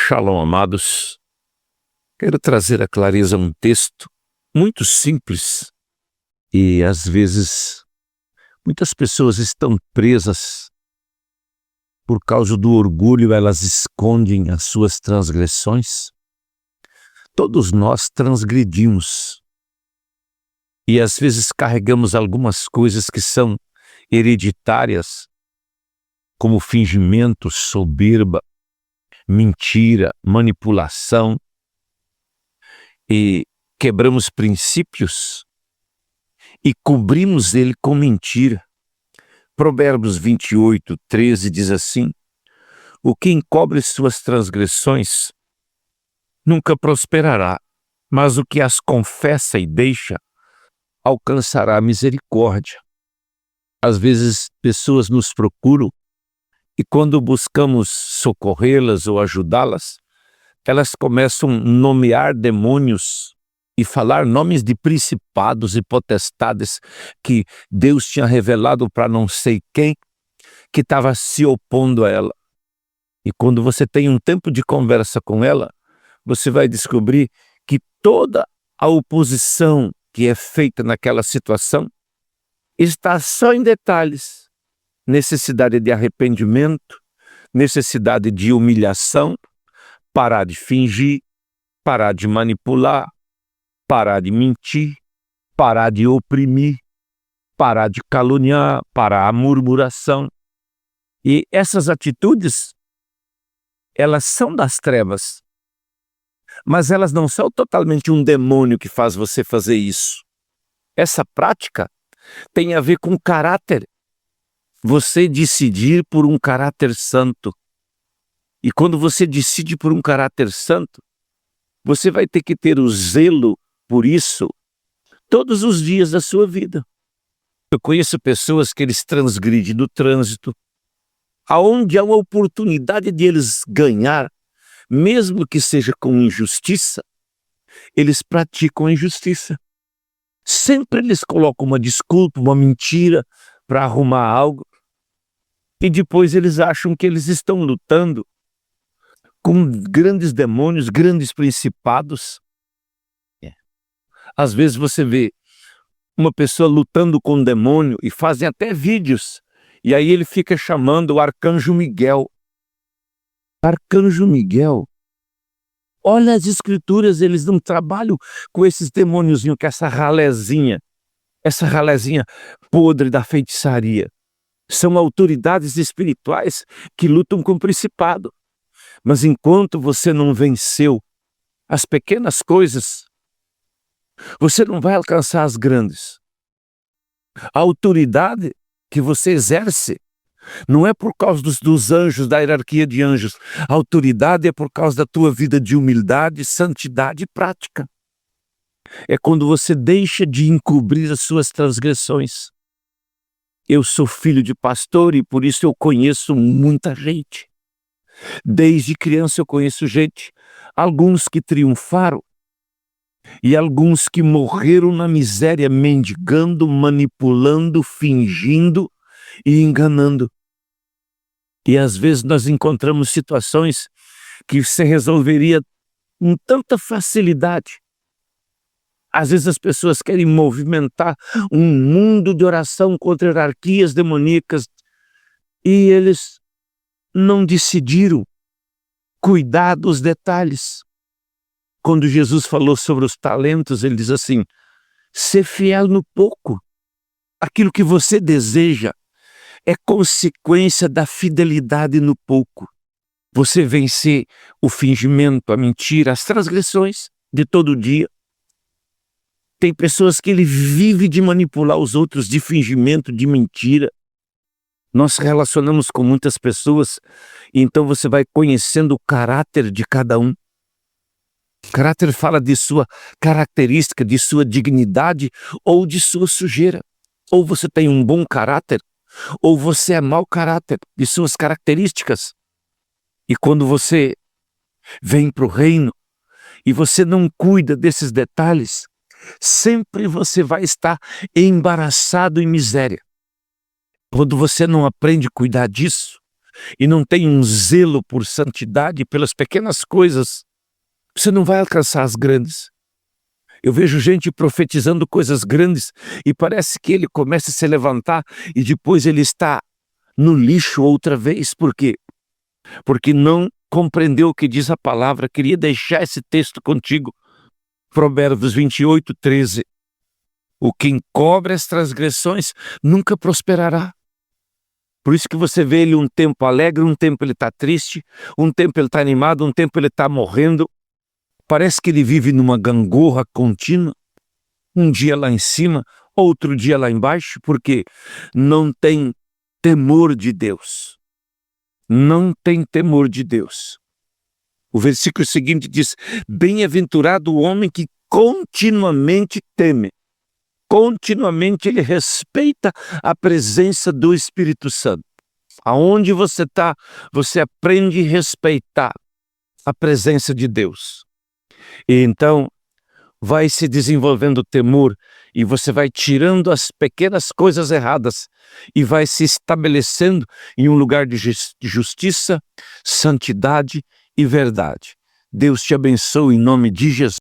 Shalom, amados. Quero trazer à clareza um texto muito simples e, às vezes, muitas pessoas estão presas por causa do orgulho, elas escondem as suas transgressões. Todos nós transgredimos e, às vezes, carregamos algumas coisas que são hereditárias, como fingimento, soberba, mentira, manipulação, e quebramos princípios e cobrimos ele com mentira. Provérbios 28:13 diz assim: o que encobre suas transgressões nunca prosperará, mas o que as confessa e deixa alcançará misericórdia. Às vezes pessoas nos procuram e quando buscamos socorrê-las ou ajudá-las, elas começam a nomear demônios e falar nomes de principados e potestades que Deus tinha revelado para não sei quem, que estava se opondo a ela. E quando você tem um tempo de conversa com ela, você vai descobrir que toda a oposição que é feita naquela situação está só em detalhes. Necessidade de arrependimento, necessidade de humilhação, parar de fingir, parar de manipular, parar de mentir, parar de oprimir, parar de caluniar, parar a murmuração. E essas atitudes, elas são das trevas, mas elas não são totalmente um demônio que faz você fazer isso. Essa prática tem a ver com caráter. Você decidir por um caráter santo. E quando você decide por um caráter santo, você vai ter que ter o zelo por isso todos os dias da sua vida. Eu conheço pessoas que eles transgridem no trânsito, aonde há uma oportunidade de eles ganhar, mesmo que seja com injustiça, eles praticam a injustiça. Sempre eles colocam uma desculpa, uma mentira para arrumar algo. E depois eles acham que eles estão lutando com grandes demônios, grandes principados. Às vezes você vê uma pessoa lutando com um demônio e fazem até vídeos. E aí ele fica chamando o Arcanjo Miguel. Arcanjo Miguel. Olha as escrituras, eles não trabalham com esses demôniozinhos, com essa ralézinha podre da feitiçaria. São autoridades espirituais que lutam com o principado. Mas enquanto você não venceu as pequenas coisas, você não vai alcançar as grandes. A autoridade que você exerce não é por causa dos anjos, da hierarquia de anjos. A autoridade é por causa da tua vida de humildade, santidade e prática. É quando você deixa de encobrir as suas transgressões. Eu sou filho de pastor e por isso eu conheço muita gente. Desde criança eu conheço gente, alguns que triunfaram e alguns que morreram na miséria, mendigando, manipulando, fingindo e enganando. E às vezes nós encontramos situações que se resolveria com tanta facilidade. Às vezes as pessoas querem movimentar um mundo de oração contra hierarquias demoníacas e eles não decidiram cuidar dos detalhes. Quando Jesus falou sobre os talentos, ele diz assim: ser fiel no pouco. Aquilo que você deseja é consequência da fidelidade no pouco. Você vencer o fingimento, a mentira, as transgressões de todo dia. Tem pessoas que ele vive de manipular os outros, de fingimento, de mentira. Nós relacionamos com muitas pessoas, e então você vai conhecendo o caráter de cada um. O caráter fala de sua característica, de sua dignidade ou de sua sujeira. Ou você tem um bom caráter, ou você é mau caráter, de suas características. E quando você vem para o reino e você não cuida desses detalhes, sempre você vai estar embaraçado em miséria. Quando você não aprende a cuidar disso, e não tem um zelo por santidade, pelas pequenas coisas, você não vai alcançar as grandes. Eu vejo gente profetizando coisas grandes e parece que ele começa a se levantar e depois ele está no lixo outra vez. Por quê? Porque não compreendeu o que diz a palavra. Queria deixar esse texto contigo. Provérbios 28:13. O que encobre as transgressões nunca prosperará. Por isso que você vê ele um tempo alegre, um tempo ele está triste, um tempo ele está animado, um tempo ele está morrendo. Parece que ele vive numa gangorra contínua. Um dia lá em cima, outro dia lá embaixo, porque não tem temor de Deus. Não tem temor de Deus. O versículo seguinte diz: bem-aventurado o homem que continuamente teme. Continuamente ele respeita a presença do Espírito Santo. Aonde você está, você aprende a respeitar a presença de Deus. E então vai se desenvolvendo o temor e você vai tirando as pequenas coisas erradas e vai se estabelecendo em um lugar de justiça, santidade e verdade. Deus te abençoe em nome de Jesus.